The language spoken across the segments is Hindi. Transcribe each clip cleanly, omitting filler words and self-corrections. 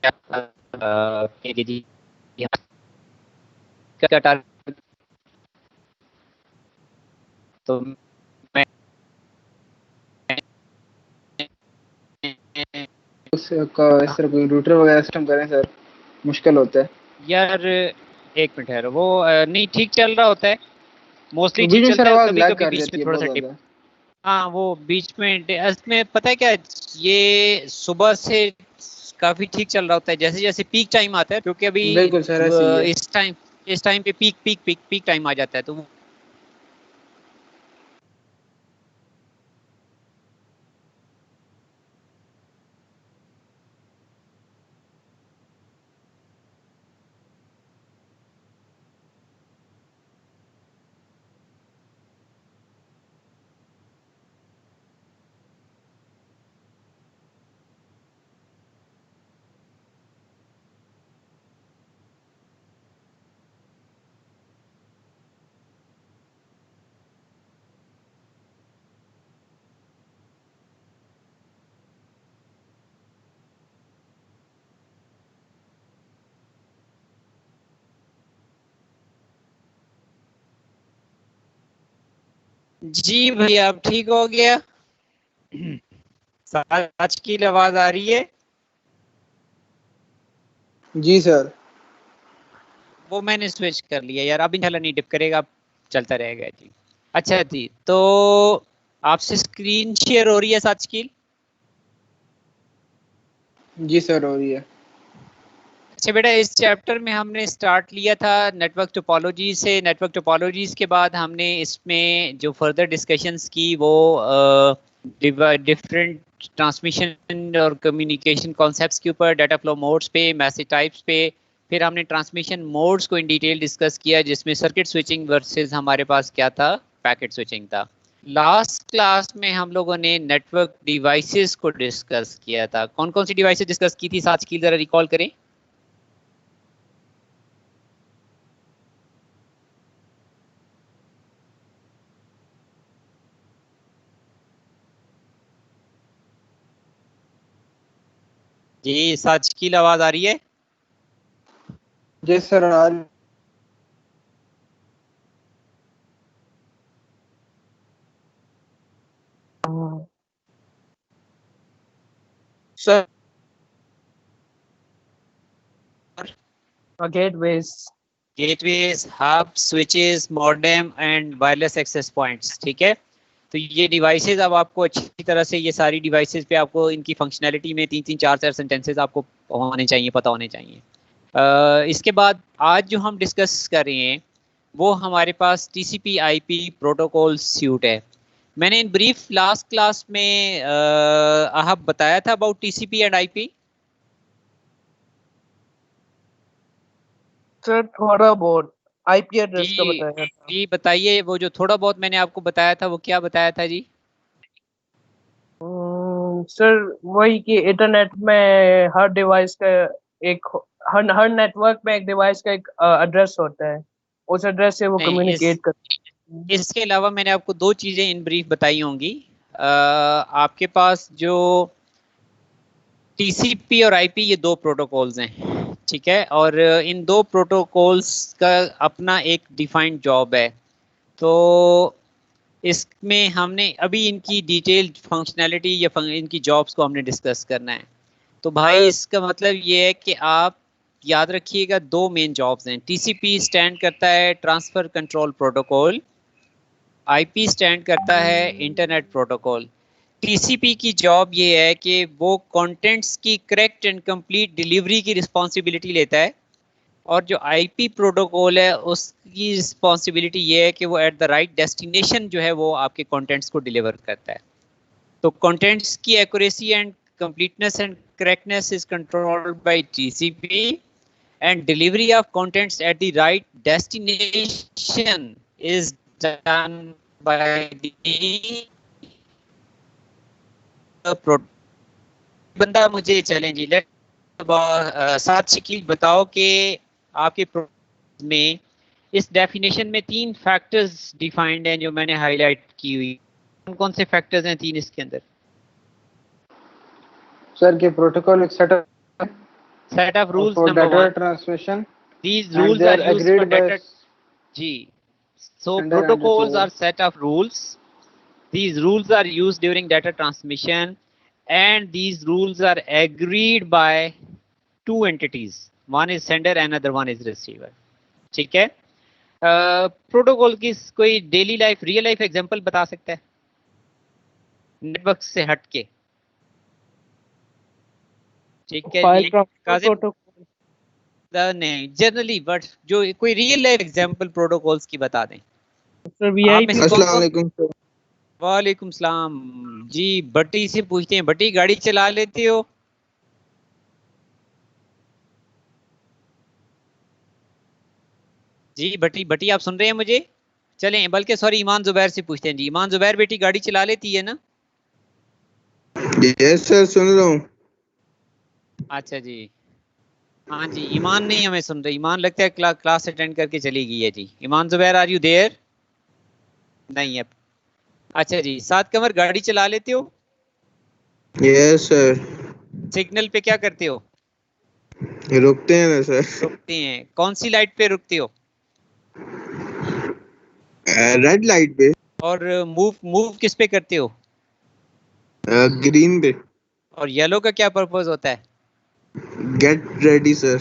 जी क्या टारगेट, तो मैं इस तरह कोई रूटर वगैरह सिस्टम करें सर, मुश्किल होता है यार एक मिनट है वो नहीं ठीक चल रहा होता है, मोस्टली बीच ठीक में सर चलता है, आवाज कभी लैग कभी कर बीच जाती में है थोड़ा बहुत सा डिप। ज्यादा। हाँ वो बीच में इसमें पता है क्या, ये सुबह से काफी ठीक चल रहा होता है, जैसे जैसे पीक टाइम आता है, क्योंकि अभी बिल्कुल सर ऐसे ही है। इस टाइम पे पीक टाइम आ जाता है, तो जी भैया अब ठीक हो गया। आज की आवाज आ रही है? जी सर। वो मैंने स्विच कर लिया यार, अब इंशाल्लाह नहीं डिप करेगा, अब चलता रहेगा जी। अच्छा जी, तो आपसे स्क्रीन शेयर हो रही है आज की? जी सर हो रही है। अच्छा बेटा, इस चैप्टर में हमने स्टार्ट लिया था नेटवर्क टोपोलॉजी से। नेटवर्क टोपोलॉजीज के बाद हमने इसमें जो फर्दर डिस्कशंस की वो डिफरेंट ट्रांसमिशन और कम्युनिकेशन कॉन्सेप्ट्स के ऊपर, डाटा फ्लो मोड्स पे, मैसेज टाइप्स पे, फिर हमने ट्रांसमिशन मोड्स को इन डिटेल डिस्कस किया, जिसमें सर्किट स्विचिंग वर्सेस हमारे पास क्या था, पैकेट स्विचिंग था। लास्ट क्लास में हम लोगों ने नेटवर्क डिवाइसेस को डिस्कस किया था। कौन कौन सी डिवाइसेस डिस्कस की थी साथ की, जरा रिकॉल करें। जी साजिद आवाज आ रही है? जी सर आ रही। Sir gateways, hub, switches, modem and wireless access points, ठीक है। तो ये डिवाइसेस अब आपको अच्छी तरह से, ये सारी डिवाइसेस पे आपको इनकी फंक्शनैलिटी में तीन तीन चार चार सेंटेंसेस आपको होने चाहिए, पता होने चाहिए। इसके बाद आज जो हम डिस्कस कर रहे हैं वो हमारे पास टीसीपी आईपी प्रोटोकॉल स्यूट है। मैंने इन ब्रीफ लास्ट क्लास में आप बताया था about TCP and IP. Sir थोड़ा बहुत आईपी एड्रेस का जी बताया था। जी बताइए, वो जो थोड़ा बहुत मैंने आपको बताया था वो क्या बताया था जी? सर वही कि इंटरनेट में हर डिवाइस का एक, हर नेटवर्क में एक डिवाइस का एक एड्रेस होता है, उस एड्रेस से वो नहीं, कम्युनिकेट करते हैं। इसके अलावा मैंने आपको दो चीजें इन ब्रीफ बताई होंगी। आपके पास जो टीसीपी और आईपी, ये दो प्रोटोकॉल्स हैं, ठीक है, और इन दो प्रोटोकॉल्स का अपना एक डिफाइंड जॉब है। तो इसमें हमने अभी इनकी डिटेल फंक्शनैलिटी या इनकी जॉब्स को हमने डिस्कस करना है। तो भाई इसका मतलब ये है कि आप याद रखिएगा, दो मेन जॉब्स हैं। टीसीपी स्टैंड करता है transfer control protocol, IP stand करता है इंटरनेट प्रोटोकॉल। टीसीपी की जॉब ये है कि वो कंटेंट्स की करेक्ट एंड कंप्लीट डिलीवरी की रिस्पॉन्सिबिलिटी लेता है, और जो आईपी प्रोटोकॉल है उसकी रिस्पॉन्सिबिलिटी ये है कि वो एट द राइट डेस्टिनेशन जो है वो आपके कंटेंट्स को डिलीवर करता है। तो कंटेंट्स की accuracy and completeness and correctness is controlled by TCP, and delivery of contents at the right destination is done by the बंदा मुझे चैलेंज लेट साथ शकील बताओ कि आपके में इस डेफिनेशन में तीन फैक्टर्स डिफाइंड हैं जो मैंने हाईलाइट की हुई। कौन कौन से फैक्टर्स हैं तीन इसके अंदर? सर के प्रोटोकॉल एक setup Set of rules for number data one. transmission, These and rules they are are used for agreed by data. G. So sender and protocols are receiver. set of rules. These rules are used during data transmission, and these rules are agreed by two entities. One is sender, another one is receiver. ठीक है? प्रोटोकॉल की कोई daily life real life example बता सकता है नेटवर्क से हटके? ठीक है फाइल जी, ट्रांसफर काजिम प्रोटोकॉल। नहीं जनरली, बट जो कोई रियल लाइफ एग्जांपल प्रोटोकॉल्स की बता दें। सर आप में से कौन अस्सलाम कौन? वालेकुम सर। वालेकुम सलाम जी। बटी से पूछते हैं, बटी गाड़ी चला लेते हो? जी बटी बटी आप सुन रहे हैं मुझे? चलें, बल्कि सॉरी ईमान जुबैर से पूछते हैं जी। ईमान जुबैर बेटी गाड़ी चला लेती है ना? यस सर, सुन रहा हूँ। अच्छा जी, हाँ जी। ईमान नहीं हमें सुन रही, ईमान लगता है क्लास अटेंड करके चली गई है जी। ईमान जुबैर आर यू देयर? नहीं है। अच्छा जी, सात कमर गाड़ी चला लेते हो? Yes sir. सिग्नल पे क्या करते हो? रुकते हैं ना सर। रुकते हैं। कौन सी लाइट पे रुकते हो? रेड लाइट पे। और मूव मूव किस पे करते हो? ग्रीन पे। और येलो का क्या पर्पस होता है? Get ready sir.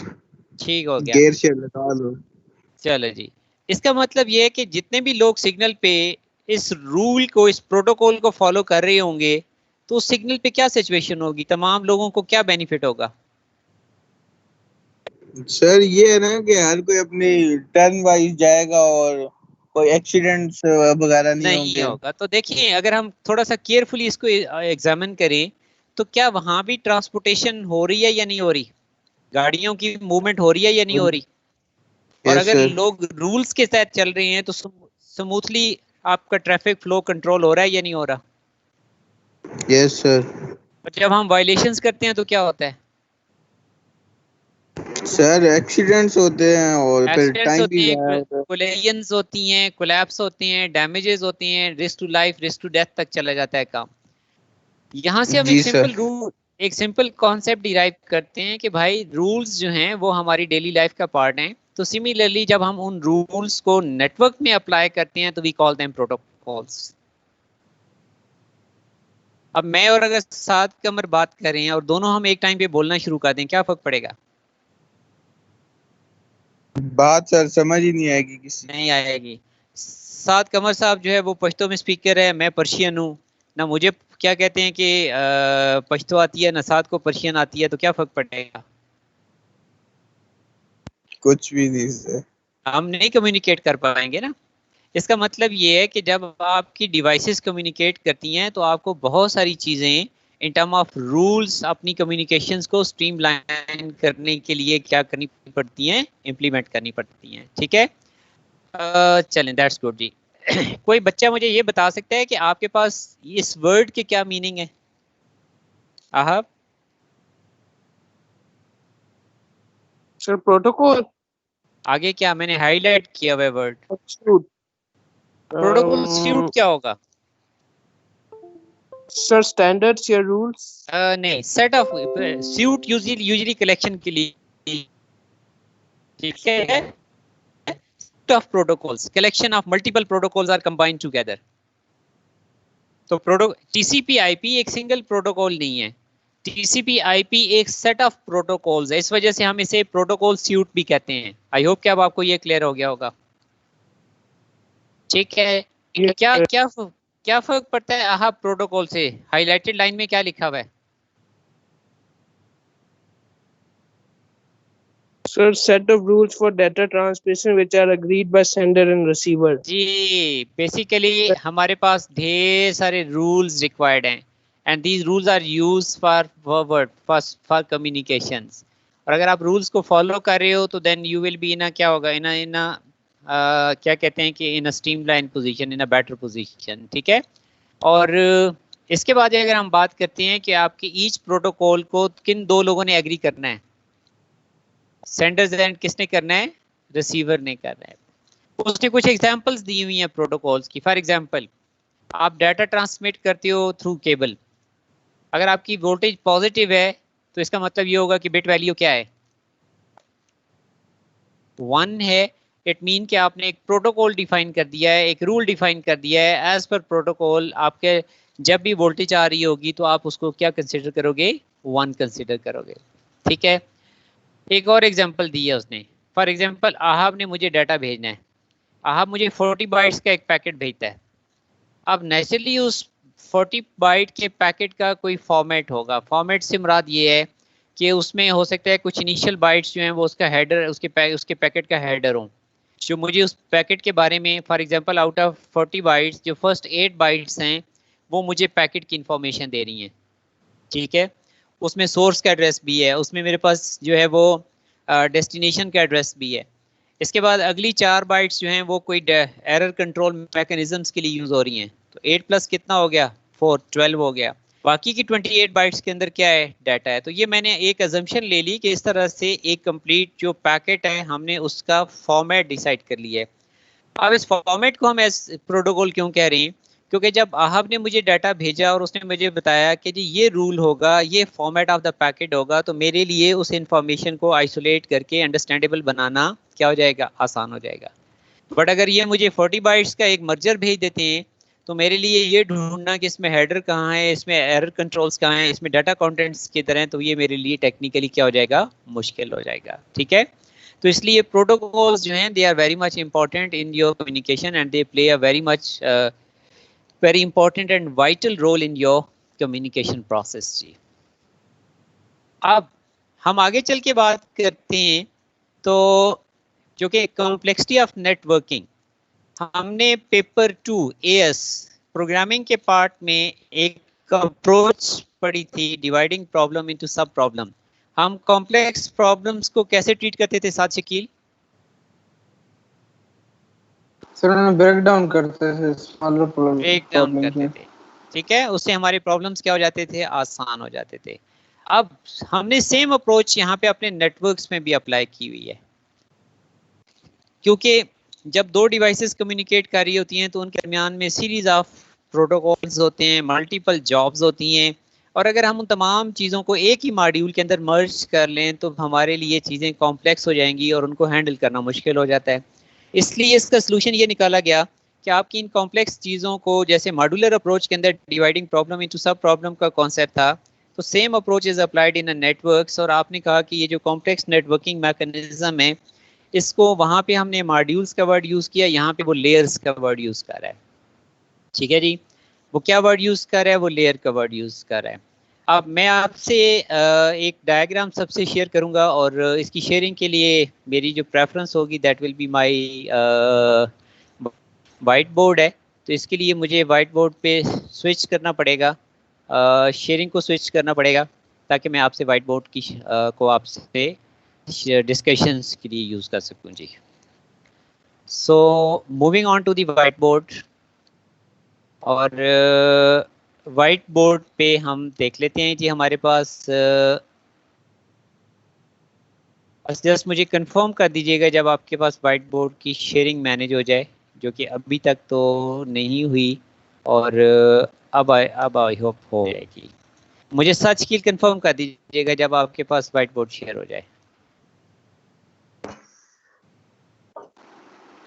ठीक हो गया। गेयर शेयर लगा लो। चलो जी, इसका मतलब ये है कि जितने भी लोग सिग्नल पे इस रूल को, इस प्रोटोकॉल को फॉलो कर रहे होंगे, तो उस सिग्नल पे क्या सिचुएशन होगी, तमाम लोगों को क्या बेनिफिट होगा? सर ये है ना कि हर कोई अपनी टर्न वाइज जाएगा और कोई एक्सीडेंट्स वगैरह नहीं नहीं होंगे। होगा। तो देखिए, अगर हम थोड़ा सा केयरफुली इसको एग्जामिन करें, तो क्या वहां भी ट्रांसपोर्टेशन हो रही है या नहीं हो रही? गाड़ियों की मूवमेंट हो रही है या नहीं हो रही? और यस अगर सर। लोग रूल्स के तहत चल रहे हैं, तो स्मूथली आपका ट्रैफिक फ्लो कंट्रोल हो रहा है या नहीं हो रहा? Yes sir. और जब हम वायलेशंस करते हैं तो क्या होता है? सर एक्सीडेंट्स होते हैं और फिर एक्सीडेंट्स टाइम होते भी हैं, जाया होता है। कोलिजन्स होती हैं, कोलैप्स होते हैं, डैमेजेस होती हैं, risk to life, risk to death तक चला जाता है काम। यहाँ से हम एक जी सिंपल सर। रूल, एक सिंपल कॉन्सेप्ट डिराइव करते हैं कि भाई रूल्स जो हैं वो हमारी डेली लाइफ का पार्ट हैं। तो सिमिलरली जब हम उन रूल्स को नेटवर्क में अप्लाई करते हैं तो वी कॉल देम प्रोटोकॉल्स। अब मैं और अगर सात कमर बात करें और दोनों हम एक टाइम पे बोलना शुरू कर दें, क्या फर्क पड़ेगा? बात सर समझ ही नहीं आएगी किसी। नहीं आएगी। सात कमर साहब जो है वो पश्तो में स्पीकर है, मैं पर्शियन हूँ ना। मुझे क्या कहते हैं कि पश्तो आती है ना, सात को पर्शियन आती है, तो क्या फर्क पड़ेगा? कुछ भी नहीं सर। हम नहीं कम्युनिकेट कर पाएंगे ना। इसका मतलब ये है कि जब आपकी डिवाइसेस कम्युनिकेट करती हैं तो आपको बहुत सारी चीज़ें इन टर्म ऑफ रूल्स अपनी कम्युनिकेशंस को स्ट्रीमलाइन करने के लिए क्या करनी पड़ती हैं, इम्प्लीमेंट करनी पड़ती हैं। ठीक है, चलें, दैट्स गुड जी। कोई बच्चा मुझे ये बता सकता है कि आपके पास इस वर्ड के क्या मीनिंग है? आहब सर प्रोटोकॉल आगे क्या मैंने हाईलाइट किया हुआ वर्ड? सूट। प्रोटोकॉल सूट क्या होगा? सर स्टैंडर्ड्स या रूल्स। नहीं, set of suit usually collection के लिए। ठीक है, of protocols, collection of multiple protocols are combined together. तो TCP IP एक सिंगल प्रोटोकॉल नहीं है। TCP IP एक सेट ऑफ प्रोटोकॉल्स है, इस वजह से हम इसे प्रोटोकॉल सूट भी कहते हैं। आई होप कि अब आपको ये क्लियर हो गया होगा। ठीक है, क्या क्या क्या फर्क पड़ता है आहा प्रोटोकॉल से? हाईलाइटेड लाइन में क्या लिखा हुआ है? Sir, set of rules for data transmission which are agreed by sender and receiver. जी, बेसिकली हमारे पास ढेर सारे रूल्स रिक्वायर्ड हैं, and these rules are used for forward for communications. और अगर आप रूल्स को फॉलो कर रहे हो तो then you will be in क्या होगा, इन क्या कहते हैं कि in a streamline position, in a better position. ठीक है, और इसके बाद अगर हम बात करते हैं कि आपके ईच प्रोटोकॉल को किन दो लोगों ने एग्री करना है, सेंडर्स एंड किसने करना है, रिसीवर ने करना है। उसने कुछ एग्जांपल्स दी हुई हैं प्रोटोकॉल्स की। फॉर एग्जांपल, आप डाटा ट्रांसमिट करते हो थ्रू केबल। अगर आपकी वोल्टेज पॉजिटिव है तो इसका मतलब ये होगा कि बिट वैल्यू क्या है, वन है, इट मीन कि आपने एक प्रोटोकॉल डिफाइन कर दिया है, एक रूल डिफाइन कर दिया है। एज पर प्रोटोकॉल आपके जब भी वोल्टेज आ रही होगी तो आप उसको क्या कंसिडर करोगे, वन कंसिडर करोगे। ठीक है, एक और एग्जांपल दी है उसने। फॉर एग्जांपल आहब ने मुझे डाटा भेजना है, आहब मुझे 40 बाइट्स का एक पैकेट भेजता है। अब नेचुरली उस 40 बाइट के पैकेट का कोई फॉर्मेट होगा। फॉर्मेट से मुराद ये है कि उसमें हो सकता है कुछ इनिशियल बाइट्स जो हैं वो उसका हेडर, उसके पैकेट का हेडर हो, जो मुझे उस पैकेट के बारे में, for example out of 40 bytes जो फर्स्ट 8 बाइट्स हैं वो मुझे पैकेट की इंफॉर्मेशन दे रही हैं। ठीक है, उसमें सोर्स का एड्रेस भी है, उसमें मेरे पास जो है वो डेस्टिनेशन का एड्रेस भी है। इसके बाद अगली 4 बाइट्स जो हैं वो कोई एरर कंट्रोल मैकेनिज्म्स के लिए यूज़ हो रही हैं। तो 8 प्लस कितना हो गया, 4, 12 हो गया। बाकी की 28 बाइट्स के अंदर क्या है, डाटा है। तो ये मैंने एक अजम्पशन ले ली कि इस तरह से एक कंप्लीट जो पैकेट है हमने उसका फॉर्मेट डिसाइड कर लिया है। अब इस फॉर्मेट को हम एज प्रोटोकॉल क्यों कह रहे हैं, क्योंकि जब आहब ने मुझे डाटा भेजा और उसने मुझे बताया कि जी ये रूल होगा, ये फॉर्मेट ऑफ द पैकेट होगा, तो मेरे लिए उस इंफॉर्मेशन को आइसोलेट करके अंडरस्टैंडेबल बनाना क्या हो जाएगा, आसान हो जाएगा। बट अगर ये मुझे 40 बाइट्स का एक मर्जर भेज देते हैं तो मेरे लिए ये ढूंढना कि इसमें हेडर कहाँ है, इसमें एरर कंट्रोल्स कहाँ है, इसमें डाटा कंटेंट्स की तरह, तो ये मेरे लिए टेक्निकली क्या हो जाएगा, मुश्किल हो जाएगा। ठीक है, तो इसलिए प्रोटोकॉल्स जो हैं they are very much important in your communication and they play a very important and vital role in your communication process जी। अब हम आगे चल के बात करते हैं तो जो कि कॉम्प्लेक्सिटी ऑफ नेटवर्किंग, हमने पेपर 2 AS प्रोग्रामिंग के पार्ट में एक अप्रोच पढ़ी थी, डिवाइडिंग प्रॉब्लम इनटू सब प्रॉब्लम। हम कॉम्प्लेक्स प्रॉब्लम्स को कैसे ट्रीट करते थे साथ शकील? सर उन्हें ब्रेक डाउन करते थे, स्मॉलर ब्रेक डाउन प्रॉब्लम करते थे। ठीक है, उससे हमारे प्रॉब्लम्स क्या हो जाते थे, आसान हो जाते थे। अब हमने सेम अप्रोच यहाँ पे अपने नेटवर्क्स में भी अप्लाई की हुई है, क्योंकि जब दो डिवाइसेस कम्युनिकेट कर रही होती हैं तो उनके दरमियान में सीरीज ऑफ प्रोटोकॉल्स होते हैं, मल्टीपल जॉब्स होती हैं, और अगर हम उन तमाम चीज़ों को एक ही मॉड्यूल के अंदर मर्ज कर लें तो हमारे लिए चीज़ें कॉम्प्लेक्स हो जाएंगी और उनको हैंडल करना मुश्किल हो जाता है। इसलिए इसका सलूशन ये निकाला गया कि आपकी इन कॉम्प्लेक्स चीज़ों को, जैसे मॉड्यूलर अप्रोच के अंदर डिवाइडिंग प्रॉब्लम इनटू सब प्रॉब्लम का कॉन्सेप्ट था, तो same approach is applied in a networks. और आपने कहा कि ये जो कॉम्प्लेक्स नेटवर्किंग मैकेनिज्म है, इसको वहाँ पे हमने मॉड्यूल्स का वर्ड यूज़ किया, यहाँ पे वो लेयर्स का वर्ड यूज़ कर रहा है। ठीक है जी, वो क्या वर्ड यूज़ कर रहा है, वो लेयर का वर्ड यूज़ कर रहा है। अब मैं आपसे एक डायग्राम सबसे शेयर करूंगा, और इसकी शेयरिंग के लिए मेरी जो प्रेफरेंस होगी that will be my white board है। तो इसके लिए मुझे वाइट बोर्ड पे स्विच करना पड़ेगा, शेयरिंग को स्विच करना पड़ेगा, ताकि मैं आपसे वाइट बोर्ड की को आपसे डिस्कशंस के लिए यूज़ कर सकूं जी। So moving on to the white board, और वाइट बोर्ड पे हम देख लेते हैं जी हमारे पास, बस जस्ट मुझे कंफर्म कर दीजिएगा जब आपके पास वाइट बोर्ड की शेयरिंग मैनेज हो जाए, जो कि अभी तक तो नहीं हुई, और अब आई होप हो जाएगी। मुझे सच की कंफर्म कर दीजिएगा जब आपके पास वाइट बोर्ड शेयर हो जाए।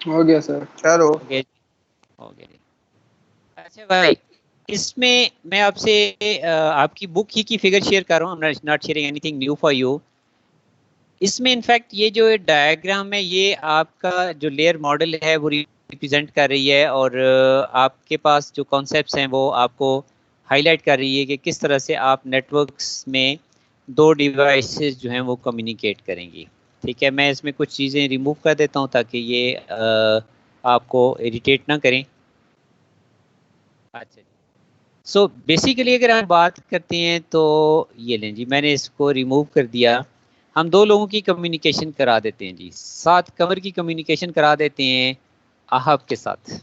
हो गया सर, चलो हो गया। अच्छा भाई, इसमें मैं आपसे आपकी बुक ही की फिगर शेयर कर रहा हूँ, I am not sharing anything new for you. इसमें इनफैक्ट ये जो डायग्राम है ये आपका जो लेयर मॉडल है वो रिप्रेजेंट कर रही है, और आपके पास जो कॉन्सेप्ट्स हैं वो आपको हाईलाइट कर रही है कि किस तरह से आप नेटवर्क्स में दो डिवाइसेस जो हैं वो कम्युनिकेट करेंगी। ठीक है, मैं इसमें कुछ चीज़ें रिमूव कर देता हूँ ताकि ये आपको इरिटेट ना करें। अच्छा, सो बेसिकली अगर हम बात करते हैं तो ये लें जी, मैंने इसको रिमूव कर दिया। हम दो लोगों की कम्युनिकेशन करा देते हैं जी, साथ कमर की कम्युनिकेशन करा देते हैं आहब के साथ।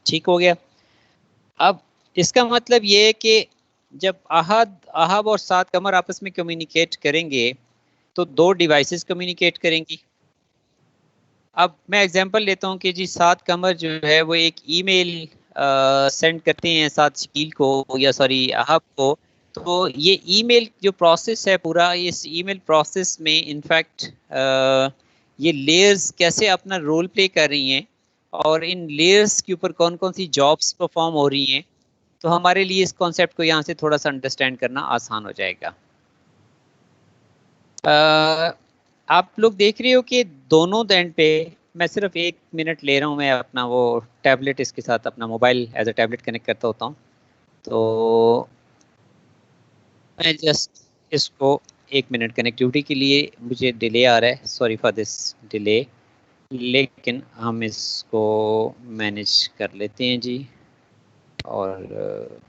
ठीक हो गया। अब इसका मतलब ये है कि जब आहब और साथ कमर आपस में कम्युनिकेट करेंगे तो दो डिवाइसेस कम्युनिकेट करेंगी। अब मैं एग्जांपल लेता हूँ कि जी सात कमर जो है वो एक ईमेल सेंड करते हैं साथ शकील को, या सॉरी आहब को। तो ये ईमेल जो प्रोसेस है पूरा, इस ईमेल प्रोसेस में इनफैक्ट ये लेयर्स कैसे अपना रोल प्ले कर रही हैं और इन लेयर्स के ऊपर कौन कौन सी जॉब्स परफॉर्म हो रही हैं, तो हमारे लिए इस कॉन्सेप्ट को यहाँ से थोड़ा सा अंडरस्टैंड करना आसान हो जाएगा। आप लोग देख रहे हो कि दोनों एंड पे, मैं सिर्फ 1 मिनट ले रहा हूँ, मैं अपना वो टैबलेट इसके साथ अपना mobile as a tablet connect करता होता हूँ, तो मैं जस्ट इसको 1 मिनट कनेक्टिविटी के लिए मुझे डिले आ रहा है, सॉरी फॉर दिस डिले, लेकिन हम इसको मैनेज कर लेते हैं जी। और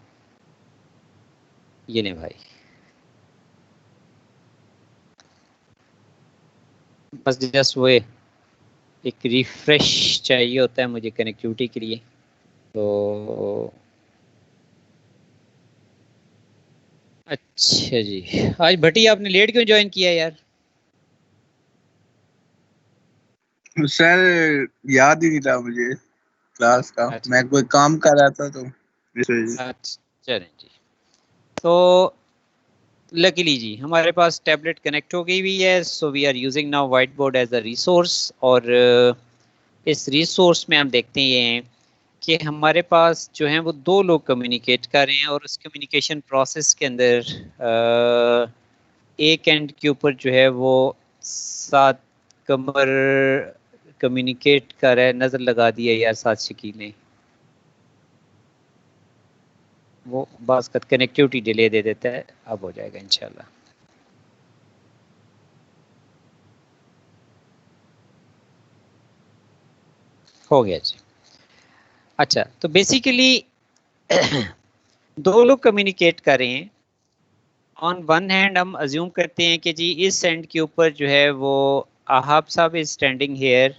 ये नहीं भाई, बस जस्ट वो एक रिफ्रेश चाहिए होता है मुझे कनेक्टिविटी के लिए। तो अच्छा जी, आज भट्टी आपने लेट क्यों ज्वाइन किया यार? सर याद ही नहीं था मुझे क्लास का, अच्छा मैं कोई काम कर रहा था तो इस वजह से। अच्छा, चलें जी। तो लकीली जी हमारे पास टैबलेट कनेक्ट हो गई हुई है, so we are using now white board as a resource. और इस रिसोर्स में हम देखते हैं कि हमारे पास जो है वो 2 लोग कम्युनिकेट कर रहे हैं, और उस कम्युनिकेशन प्रोसेस के अंदर एक एंड के ऊपर जो है वो 7 कमर कम्युनिकेट कर रहा है। नज़र लगा दिया यार साथ शकील ने, वो बास का कनेक्टिविटी डिले दे देता है। अब हो जाएगा इंशाल्लाह। हो गया जी। अच्छा, तो बेसिकली 2 लोग कम्युनिकेट कर रहे हैं। ऑन वन हैंड हम अज्यूम करते हैं कि जी इस एंड के ऊपर जो है वो आहाब साहब इज स्टैंडिंग हेयर,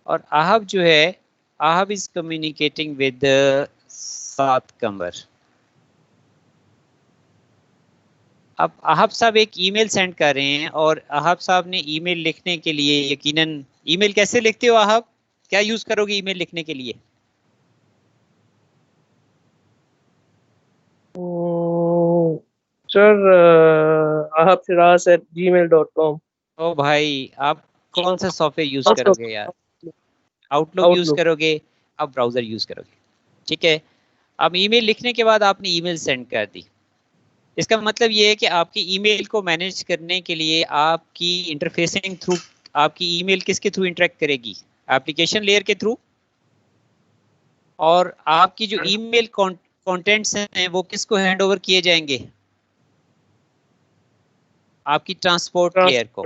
और आहाब जो है, आहाब इज कम्युनिकेटिंग विद 7 कमर। अब आहाब साहब एक ईमेल सेंड कर रहे हैं, और आहाब साहब ने ईमेल लिखने के लिए, यकीनन ईमेल कैसे लिखते हो आहाब, क्या यूज करोगे ईमेल लिखने के लिए? Sir ahabsiras@gmail.com। ओ भाई, आप कौन सा सॉफ्टवेयर यूज आउटलुक करोगे यार? आउटलुक यूज आउटलुक करोगे? आप ब्राउजर यूज करोगे, ठीक है। अब ईमेल लिखने के बाद आपने ईमेल सेंड कर दी, इसका मतलब ये है कि आपकी ईमेल को मैनेज करने के लिए आपकी इंटरफेसिंग थ्रू, आपकी ईमेल किसके थ्रू इंटरेक्ट करेगी? एप्लीकेशन लेयर के थ्रू। और आपकी जो ईमेल कंटेंट्स हैं वो किसको हैंड ओवर किए जाएंगे? आपकी ट्रांसपोर्ट लेयर को।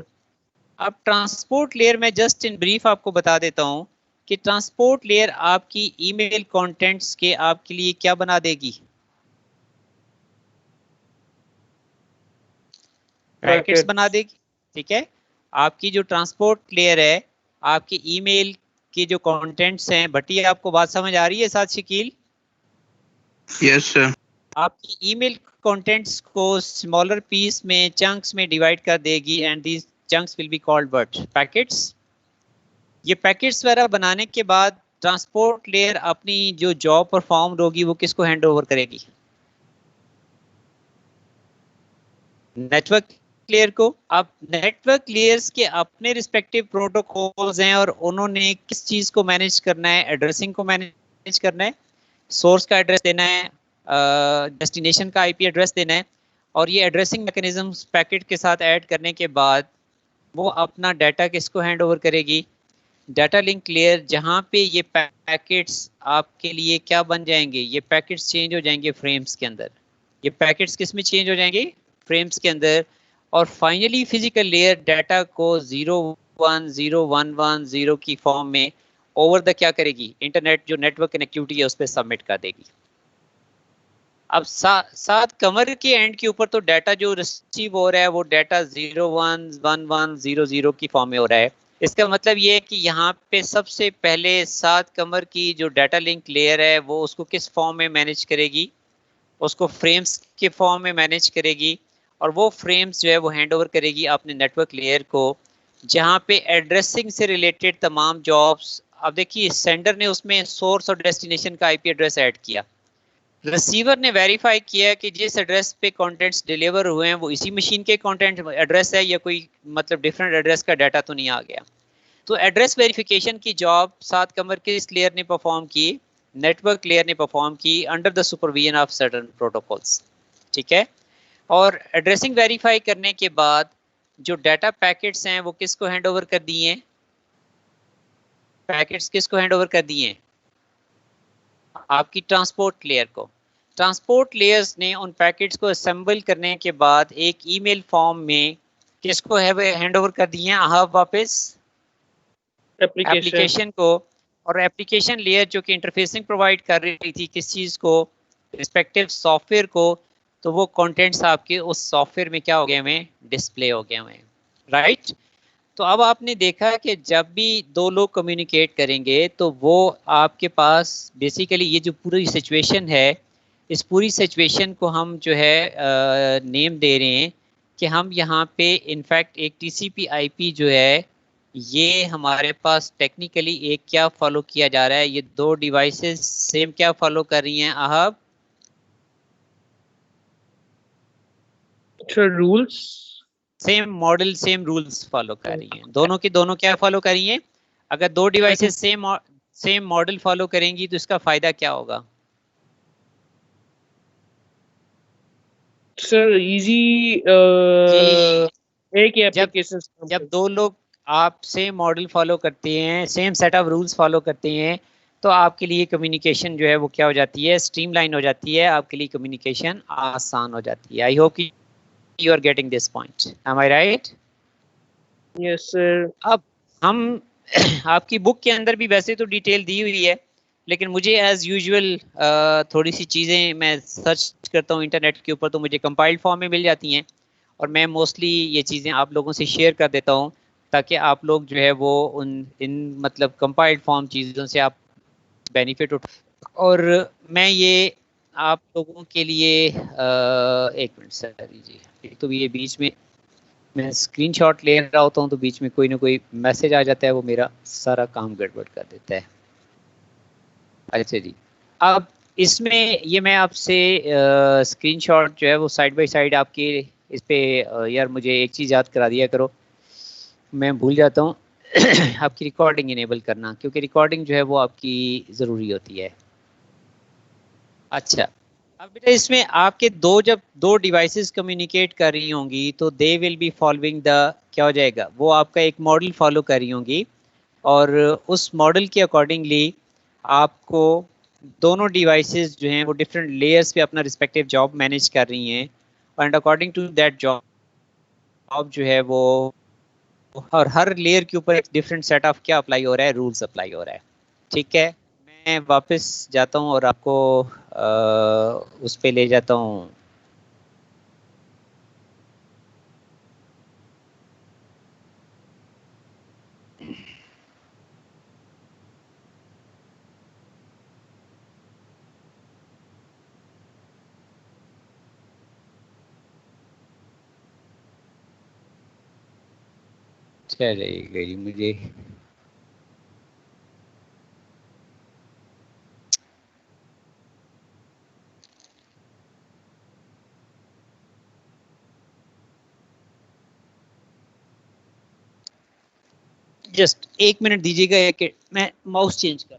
अब ट्रांसपोर्ट लेयर में जस्ट इन ब्रीफ आपको बता देता हूं कि ट्रांसपोर्ट लेयर आपकी ईमेल कंटेंट्स के आपके लिए क्या बना देगी? पैकेट्स बना देगी, ठीक है। आपकी जो ट्रांसपोर्ट लेयर है, आपकी ईमेल की जो कंटेंट्स हैं, भट्टी आपको बात समझ आ रही है साथ शकील? Yes sir. आपकी ईमेल कंटेंट्स को स्मॉलर पीस में, चंक्स में डिवाइड कर देगी, and these chunks will be called what? Packets. ये पैकेट्स वगैरह बनाने के बाद ट्रांसपोर्ट लेयर अपनी जो जॉब परफॉर्म होगी वो किसको हैंड ओवर करेगी? नेटवर्क लेयर को। अब नेटवर्क लेयर्स के अपने रिस्पेक्टिव प्रोटोकॉल्स हैं, और उन्होंने किस चीज को मैनेज करना है? एड्रेसिंग को मैनेज करना है, सोर्स का एड्रेस देना है, डेस्टिनेशन का आईपी एड्रेस देना है, और ये एड्रेसिंग मैकेनिज्म्स पैकेट के साथ ऐड करने के बाद वो अपना डाटा किसको हैंड ओवर करेगी? डाटा लिंक लेयर, जहाँ पे ये पैकेट्स आपके लिए क्या बन जाएंगे? ये पैकेट्स चेंज हो जाएंगे फ्रेम्स के अंदर। ये पैकेट्स किस में चेंज हो जाएंगे? फ्रेम्स के अंदर। और फाइनली फिजिकल लेयर डाटा को 0101110 की फॉर्म में ओवर द क्या करेगी? इंटरनेट जो नेटवर्क कनेक्टिविटी है उस पर सबमिट कर देगी। अब साथ कमर के एंड के ऊपर तो डाटा जो रिसीव हो रहा है वो डाटा 0111100 की फॉर्म में हो रहा है। इसका मतलब ये है कि यहाँ पे सबसे पहले 7 कमर की जो डाटा लिंक लेयर है वो उसको किस फॉर्म में मैनेज करेगी? उसको फ्रेम्स के फॉर्म में मैनेज करेगी, और वो फ्रेम्स जो है वो हैंड ओवर करेगी अपने नेटवर्क लेयर को, जहाँ पे एड्रेसिंग से रिलेटेड तमाम जॉब्स। अब देखिए सेंडर ने उसमें सोर्स और डेस्टिनेशन का आईपी एड्रेस ऐड किया, रिसीवर ने वेरीफाई किया कि जिस एड्रेस पे कंटेंट्स डिलीवर हुए हैं वो इसी मशीन के कंटेंट एड्रेस है या कोई मतलब डिफरेंट एड्रेस का डाटा तो नहीं आ गया। तो एड्रेस वेरिफिकेशन की जॉब 7 कमर किस लेयर ने परफॉर्म की? नेटवर्क लेयर ने परफॉर्म की under the supervision of certain protocols. ठीक है। और एड्रेसिंग वेरीफाई करने के बाद जो डाटा पैकेट्स हैं वो किसको हैंड ओवर कर दिए हैं? पैकेट्स किसको हैंड ओवर कर दिए हैं? आपकी ट्रांसपोर्ट लेयर को। ट्रांसपोर्ट लेयर्स ने उन पैकेट्स को असेंबल करने के बाद एक ईमेल फॉर्म में किसको है हैंड ओवर कर दिए हैं? आप वापस एप्लीकेशन को। और एप्लीकेशन लेयर जो कि इंटरफेसिंग प्रोवाइड कर रही थी किस चीज़ को? रिस्पेक्टिव सॉफ्टवेयर को। तो वो कंटेंट्स आपके उस सॉफ्टवेयर में क्या हो गए हमें? डिस्प्ले हो गए हमें। राइट। तो अब आपने देखा कि जब भी दो लोग कम्युनिकेट करेंगे तो वो आपके पास बेसिकली ये जो पूरी सिचुएशन है, इस पूरी सिचुएशन को हम जो है नेम दे रहे हैं कि हम यहाँ पे इनफैक्ट एक टीसीपी आईपी जो है ये हमारे पास टेक्निकली एक क्या फॉलो किया जा रहा है? ये दो डिवाइसेस सेम क्या फॉलो कर रही हैं आहब? Rules, same model same rules follow कर रही हैं। दोनों की दोनों क्या फॉलो कर रही हैं? अगर दो डिवाइसेस सेम मॉडल फॉलो करेंगी तो इसका फायदा क्या होगा? सर इजी एक ही एप्लीकेशन। जब दो लोग आप सेम मॉडल फॉलो करते हैं, same set of rules follow करते हैं, तो आपके लिए कम्युनिकेशन जो है वो क्या हो जाती है? स्ट्रीमलाइन हो जाती है। आपके लिए कम्युनिकेशन आसान हो जाती है। I hope you are getting this point. Am I right? Yes sir. अब हम आपकी बुक के अंदर भी वैसे तो डिटेल दी हुई है, लेकिन मुझे एज यूजुअल थोड़ी सी चीज़ें मैं सर्च करता हूँ इंटरनेट के ऊपर तो मुझे कंपाइल्ड फॉर्म में मिल जाती हैं, और मैं मोस्टली ये चीज़ें आप लोगों से शेयर कर देता हूँ ताकि आप लोग जो है वो उन इन मतलब कंपाइल्ड फॉर्म चीज़ों से आप बेनिफिट उठ। और मैं ये आप लोगों के लिए एक मिनट सर जी, एक तो ये बीच में मैं स्क्रीनशॉट ले रहा होता हूँ तो बीच में कोई ना कोई मैसेज आ जाता है, वो मेरा सारा काम गड़बड़ कर देता है। अच्छा जी, अब इसमें ये मैं आपसे स्क्रीनशॉट जो है वो साइड बाय साइड आपके इस पे यार मुझे एक चीज़ याद करा दिया करो, मैं भूल जाता हूँ आपकी रिकॉर्डिंग इनेबल करना, क्योंकि रिकॉर्डिंग जो है वो आपकी ज़रूरी होती है। अच्छा, अब बेटा इसमें आपके जब दो डिवाइसेस कम्युनिकेट कर रही होंगी तो they will be following the क्या हो जाएगा? वो आपका एक मॉडल फॉलो कर रही होंगी, और उस मॉडल के अकॉर्डिंगली आपको दोनों डिवाइसेस जो हैं वो डिफरेंट लेयर्स पे अपना रिस्पेक्टिव जॉब मैनेज कर रही हैं, and according to that job जो है वो और हर लेयर के ऊपर एक डिफरेंट सेट ऑफ क्या अप्लाई हो रहा है? रूल्स अप्लाई हो रहा है। ठीक है, मैं वापस जाता हूँ और आपको उस पे ले जाता हूँ। चलिए मुझे जस्ट एक मिनट दीजिएगा, एक मैं माउस चेंज कर।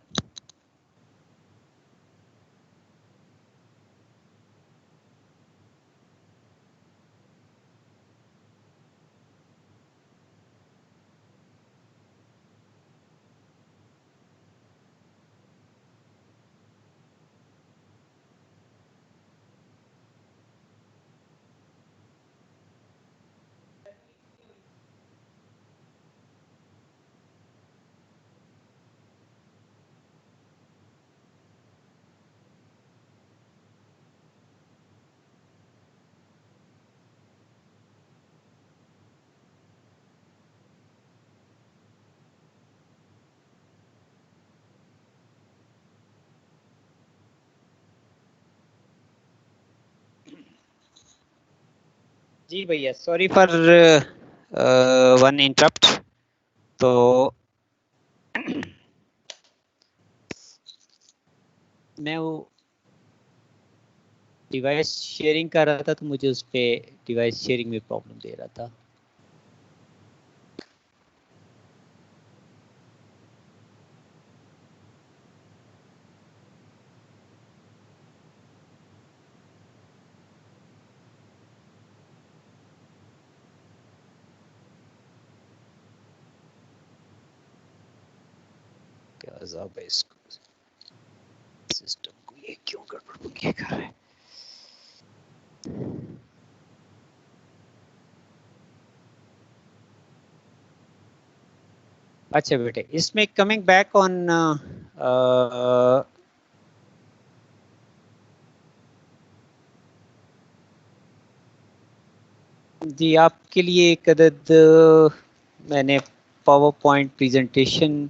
जी भैया, सॉरी फॉर वन इंटरप्ट। तो मैं वो डिवाइस शेयरिंग कर रहा था तो मुझे उस पर डिवाइस शेयरिंग में प्रॉब्लम दे रहा था। क्या अज़ाब है इसको, सिस्टम को ये क्यों गड़बड़ कर रहा है। अच्छा बेटे, इसमें कमिंग बैक ऑन जी, आपके लिए एक अदद मैंने पावर पॉइंट प्रेजेंटेशन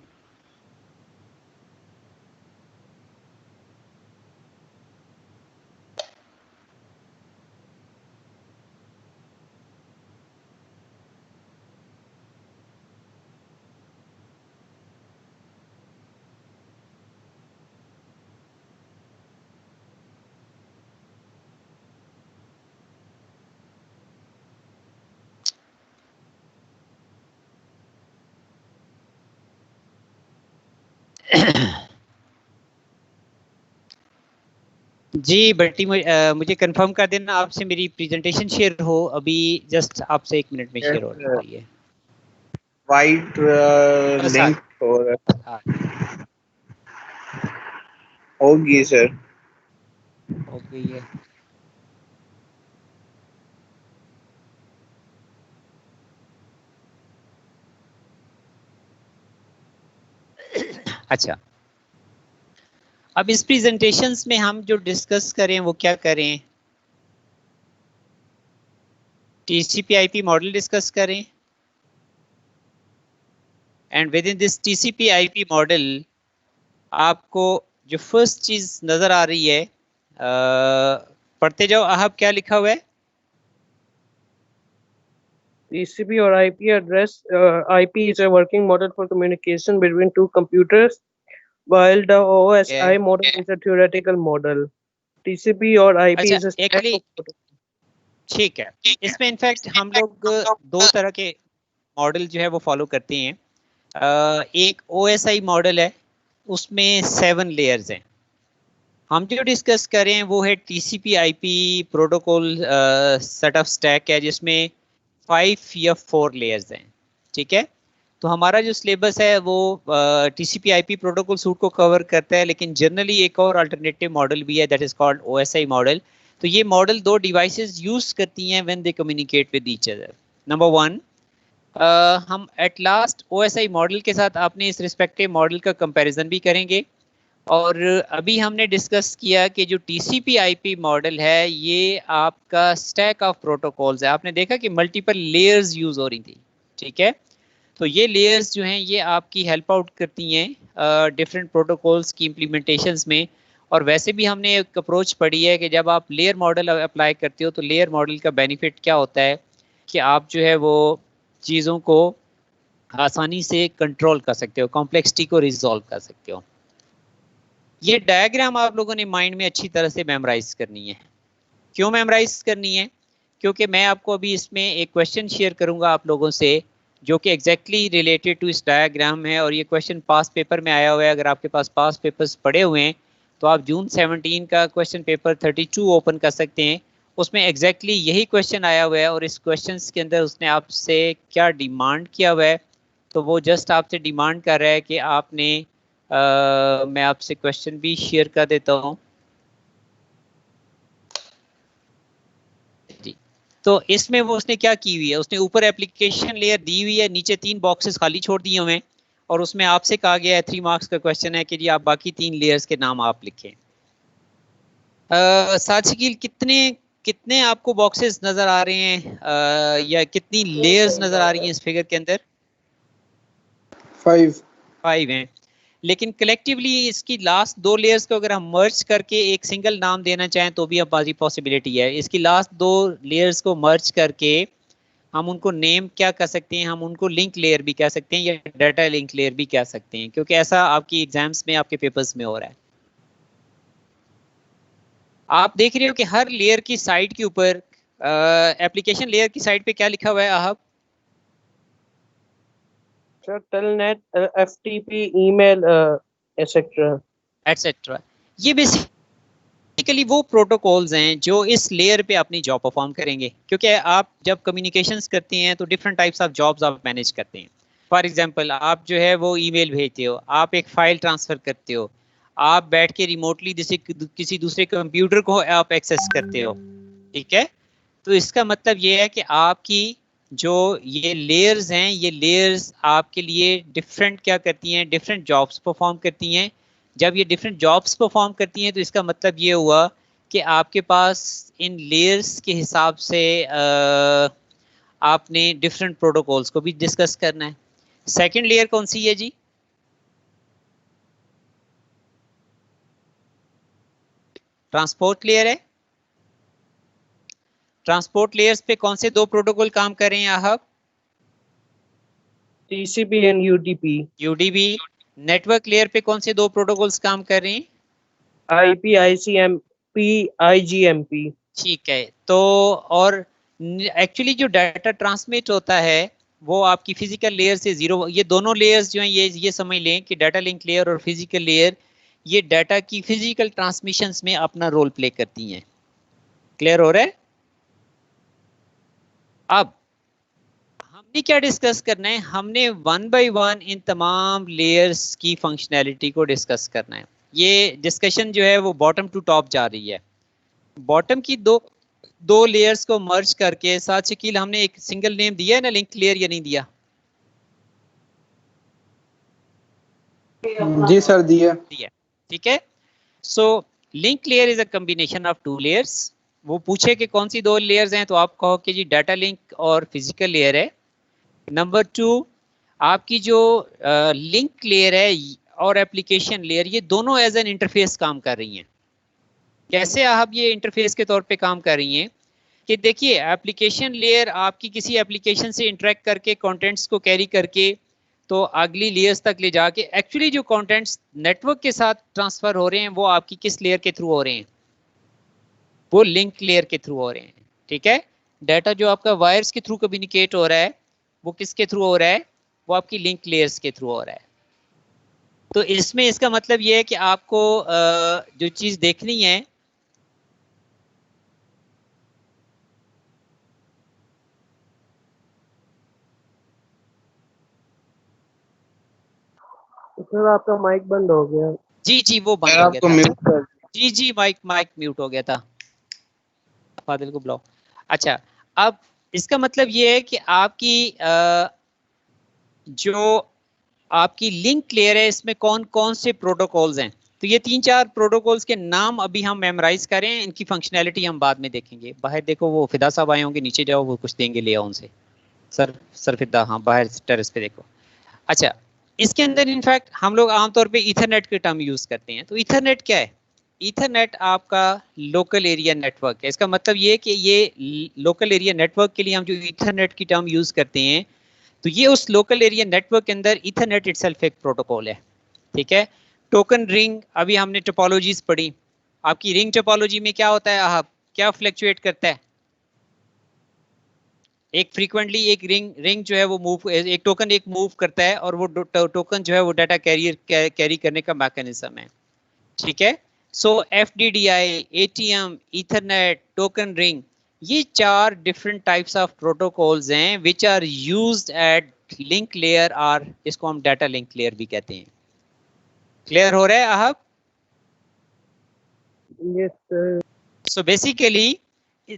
जी बट्टी, मुझे कंफर्म कर देना आपसे मेरी प्रेजेंटेशन शेयर हो, अभी जस्ट आपसे 1 मिनट में शेयर हो रही है। वाइट बस लिंक आ होगी सर। हो गई है। अच्छा, अब इस प्रेजेंटेशंस में हम जो डिस्कस करें वो क्या करें, TCP/IP मॉडल डिस्कस करें, and with in this TCP/IP model आपको जो फर्स्ट चीज नजर आ रही है, पढ़ते जाओ। आप क्या लिखा हुआ है? TCP or IP address, IP is a working model for communication between two computers, while the OSI model is a theoretical model. TCP or IP अच्छा, is a एक्चुअली ठीक है, इसमें इनफैक्ट हम लोग 2 तरह के मॉडल जो है वो फॉलो करते हैं। एक OSI मॉडल है, उसमें 7 लेयर्स हैं। हम जो डिस्कस करें वो है TCP/IP protocol set of stack है, जिसमें 5 या 4 लेयर्स हैं। ठीक है, तो हमारा जो सिलेबस है वो TCP/IP प्रोटोकॉल सूट को कवर करता है, लेकिन जनरली एक और अल्टरनेटिव मॉडल भी है, that is called OSI model. तो ये मॉडल 2 डिवाइसेस यूज करती हैं when they communicate with each other. Number 1, हम एट लास्ट OSI मॉडल के साथ आपने इस रिस्पेक्टिव मॉडल का कंपैरिजन भी करेंगे। और अभी हमने डिस्कस किया कि जो TCP/IP मॉडल है ये आपका स्टैक ऑफ प्रोटोकॉल्स है। आपने देखा कि मल्टीपल लेयर्स यूज हो रही थी। ठीक है, तो ये लेयर्स जो हैं ये आपकी हेल्प आउट करती हैं डिफरेंट प्रोटोकॉल्स की इम्प्लीमेंटेशंस में। और वैसे भी हमने एक अप्रोच पढ़ी है कि जब आप लेयर मॉडल अप्लाई करते हो तो लेयर मॉडल का बेनिफिट क्या होता है कि आप जो है वो चीज़ों को आसानी से कंट्रोल कर सकते हो, कॉम्प्लेक्सिटी को रिजॉल्व कर सकते हो। ये डायग्राम आप लोगों ने माइंड में अच्छी तरह से मेमोराइज करनी है। क्यों मेमोराइज करनी है? क्योंकि मैं आपको अभी इसमें एक क्वेश्चन शेयर करूंगा आप लोगों से, जो कि एग्जैक्टली रिलेटेड टू इस डायग्राम है। और ये क्वेश्चन पास पेपर में आया हुआ है। अगर आपके पास पास पेपर्स पड़े हुए हैं तो आप जून 17 का क्वेश्चन पेपर 32 ओपन कर सकते हैं। उसमें एग्जैक्टली यही क्वेश्चन आया हुआ है, और इस क्वेश्चन के अंदर उसने आपसे क्या डिमांड किया हुआ है। तो वो जस्ट आपसे डिमांड कर रहा है कि आपने मैं आपसे क्वेश्चन भी शेयर कर देता हूँ जी। तो इसमें वो उसने क्या की हुई है, उसने ऊपर एप्लीकेशन लेयर दी हुई है, नीचे 3 बॉक्सेस खाली छोड़ दिए हुए हैं, और उसमें आपसे कहा गया है 3 मार्क्स का क्वेश्चन है कि जी आप बाकी 3 लेयर्स के नाम आप लिखें। साजिद, कितने कितने आपको बॉक्सेस नजर आ रहे हैं, या कितनी लेयर्स नजर आ रही हैं इस फिगर के अंदर? 5 हैं। लेकिन कलेक्टिवली इसकी लास्ट 2 लेयर्स को अगर हम मर्ज करके एक सिंगल नाम देना चाहें तो भी हमारी पॉसिबिलिटी है। इसकी लास्ट 2 लेयर्स को मर्ज करके हम उनको नेम क्या कर सकते हैं, हम उनको लिंक लेयर भी कह सकते हैं या डाटा लिंक लेयर भी कह सकते हैं, क्योंकि ऐसा आपकी एग्जाम्स में आपके पेपर्स में हो रहा है। आप देख रहे हो कि हर लेयर की साइड के ऊपर, एप्लीकेशन लेयर की साइड पे क्या लिखा हुआ है आहब? Telnet, FTP, email, etcetera etcetera. ये बेसिकली वो प्रोटोकॉल्स हैं जो इस लेयर पे अपनी जॉब परफॉर्म करेंगे, क्योंकि आप जब कम्युनिकेशंस करते हैं तो डिफरेंट टाइप्स ऑफ जॉब्स आप मैनेज करते हैं। फॉर एग्जांपल, आप जो है वो ईमेल भेजते हो, आप एक फाइल ट्रांसफर करते हो, आप बैठ के रिमोटली जैसे किसी दूसरे कंप्यूटर को आप एक्सेस करते हो, ठीक है? तो इसका मतलब ये है कि आपकी जो ये लेयर्स हैं, ये लेयर्स आपके लिए डिफरेंट क्या करती हैं, डिफरेंट जॉब्स परफॉर्म करती हैं। जब ये डिफरेंट जॉब्स परफॉर्म करती हैं तो इसका मतलब ये हुआ कि आपके पास इन लेयर्स के हिसाब से आपने डिफरेंट प्रोटोकॉल्स को भी डिस्कस करना है। सेकंड लेयर कौन सी है जी? ट्रांसपोर्ट लेयर है। ट्रांसपोर्ट लेयर्स पे कौन से दो प्रोटोकॉल काम कर रहे हैं आप? TCP and UDP. UDP. Network layer पे कौन से दो प्रोटोकॉल्स काम कर रहे हैं? IP, ICMP, IGMP. ठीक है। तो और एक्चुअली जो डाटा ट्रांसमिट होता है वो आपकी फिजिकल लेयर से जीरो, ये दोनों लेयर्स जो हैं ये समझ लें कि डाटा लिंक लेयर और फिजिकल लेयर ये डाटा की फिजिकल ट्रांसमिशंस में अपना रोल प्ले करती हैं। क्लियर हो रहा है? अब हमने क्या डिस्कस करना है, हमने वन बाय वन इन तमाम लेयर्स की फंक्शनैलिटी को डिस्कस करना है। ये डिस्कशन जो है वो बॉटम टू टॉप जा रही है। बॉटम की दो लेयर्स को मर्ज करके साथ शकील हमने एक सिंगल नेम दिया है ना, लिंक लेयर, या नहीं दिया? जी सर, दिया। ठीक है। So link layer is a combination of two layers. वो पूछे कि कौन सी दो लेयर्स हैं तो आप कहो कि जी डाटा लिंक और फिजिकल लेयर है। नंबर टू, आपकी जो लिंक लेयर है और एप्लीकेशन लेयर, ये दोनों एज एन इंटरफेस काम कर रही हैं। कैसे आप ये इंटरफेस के तौर पे काम कर रही हैं कि देखिए, एप्लीकेशन लेयर आपकी किसी एप्लीकेशन से इंटरेक्ट करके कंटेंट्स को कैरी करके तो अगली लेयर्स तक ले जाके एक्चुअली जो कंटेंट्स नेटवर्क के साथ ट्रांसफर हो रहे हैं वो आपकी किस लेयर के थ्रू हो रहे हैं? वो लिंक लेयर के थ्रू हो रहे हैं। ठीक है। डाटा जो आपका वायर्स के थ्रू कम्युनिकेट हो रहा है वो किसके थ्रू हो रहा है? वो आपकी लिंक लेयर्स के थ्रू हो रहा है। तो इसमें इसका मतलब ये है कि आपको जो चीज देखनी है, सर आपका माइक बंद हो गया। जी वो बंद हो गया था। जी माइक म्यूट हो गया था। फादिल को ब्लॉक। अच्छा, अब इसका मतलब ये है कि आपकी जो आपकी लिंक लेयर है इसमें कौन कौन से प्रोटोकॉल्स हैं। तो ये 3-4 प्रोटोकॉल्स के नाम अभी हम मेमोराइज करें, इनकी फंक्शनैलिटी हम बाद में देखेंगे। बाहर देखो वो फिदा साहब आए होंगे, नीचे जाओ वो कुछ देंगे, ले आओ उनसे। सर फिदा, हाँ बाहर टेरेस पे देखो। अच्छा, इसके अंदर इनफैक्ट हम लोग आमतौर पे ईथरनेट के टर्म यूज करते हैं। तो ईथरनेट क्या है? ईथरनेट आपका लोकल एरिया नेटवर्क है। इसका मतलब ये कि ये लोकल एरिया नेटवर्क के लिए हम जो ईथरनेट की टर्म यूज करते हैं तो ये उस लोकल एरिया नेटवर्क के अंदर ईथरनेट इटसेल्फ एक प्रोटोकॉल है। ठीक है। टोकन रिंग, अभी हमने टोपोलॉजीज पढ़ी। आपकी रिंग टोपोलॉजी में क्या होता है? आप क्या फ्लक्चुएट करता है? एक फ्रीक्वेंटली एक रिंग जो है वो मूव, एक टोकन एक मूव करता है और वो टोकन जो है वो डाटा कैरी करने का मैकेनिज्म है। ठीक है। So FDDI, ATM, ethernet, token ring, ये 4 डिफरेंट टाइप्स ऑफ प्रोटोकॉल्स हैं which are used at link layer, और इसको हम डाटा लिंक लेयर भी कहते हैं। क्लियर हो रहा है आहब? Yes sir. So basically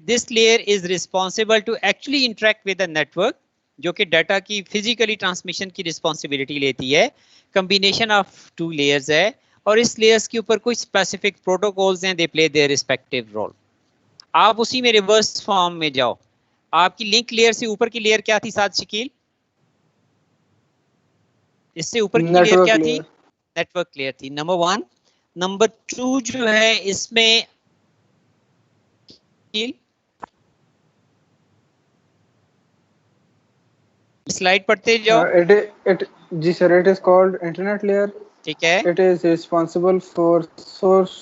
this layer is responsible to actually interact with the network, जो कि डाटा की फिजिकली ट्रांसमिशन की रिस्पॉन्सिबिलिटी लेती है। कॉम्बिनेशन ऑफ 2 लेयर्स है और इस लेयर्स के ऊपर कुछ स्पेसिफिक प्रोटोकॉल्स हैं, they play their respective role. आप उसी में रिवर्स फॉर्म में जाओ। आपकी लिंक लेयर से ऊपर की लेयर क्या थी साथ शकील? इससे ऊपर की लेयर क्या थी? नेटवर्क लेयर थी, नंबर 1। नंबर 2 जो है इसमें स्लाइड पढ़ते जाओ। जी sir, it is called internet layer. ठीक है। It is responsible for source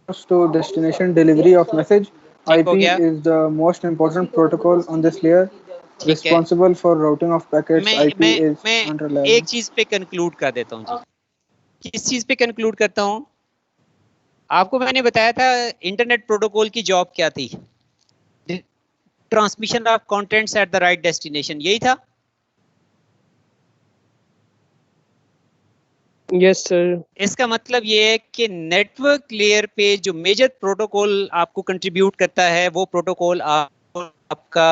to destination delivery of message. ठीक हो IP गया, is the most important protocol on this layer, ठीक है। responsible for routing of packets. मैं IP मैं is मैं unreliable. एक चीज पे कंक्लूड कर देता हूँ जी। किस चीज पे कंक्लूड करता हूँ? आपको मैंने बताया था इंटरनेट प्रोटोकॉल की जॉब क्या थी, transmission of contents at the right destination, यही था। Yes, sir. इसका मतलब ये है कि नेटवर्क लेयर पे जो मेजर प्रोटोकॉल आपको कंट्रीब्यूट करता है वो प्रोटोकॉल आपका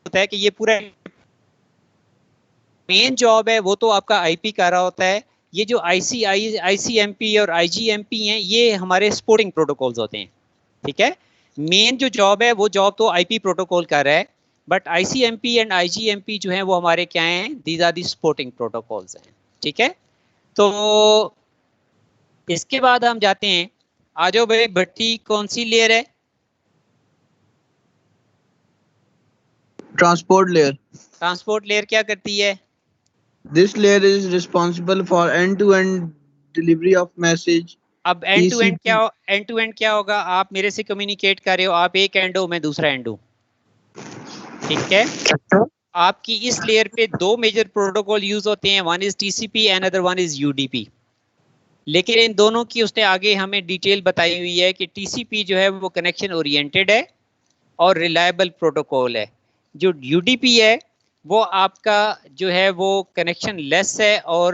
होता है कि ये पूरा मेन जॉब है वो तो आपका आईपी कर रहा होता है। ये जो आईसीएमपी और आईजीएमपी हैं ये हमारे सपोर्टिंग प्रोटोकॉल्स होते हैं, ठीक है। मेन जो जॉब है वो जॉब तो आईपी प्रोटोकॉल कर रहा है, बट आईसीएमपी एंड आईजीएमपी जो है वो हमारे क्या हैं, these are the supporting protocols हैं, ठीक है। तो इसके बाद हम जाते हैं, आ जाओ भाई, भट्टी कौन सी लेयर है? Transport layer. ट्रांसपोर्ट लेयर क्या करती है? This layer is responsible for end to end delivery of message. अब एंड टू एंड क्या होगा? आप मेरे से कम्युनिकेट कर रहे हो, आप एक एंड हो मैं दूसरा एंड हूं, ठीक है। आपकी इस लेयर पे दो मेजर प्रोटोकॉल यूज होते हैं, one is TCP and other one is UDP. लेकिन इन दोनों की उसने आगे हमें डिटेल बताई हुई है कि टीसीपी जो है वो कनेक्शन ओरिएंटेड है और रिलायबल प्रोटोकॉल है। जो यूडीपी है वो आपका जो है वो कनेक्शन लेस है और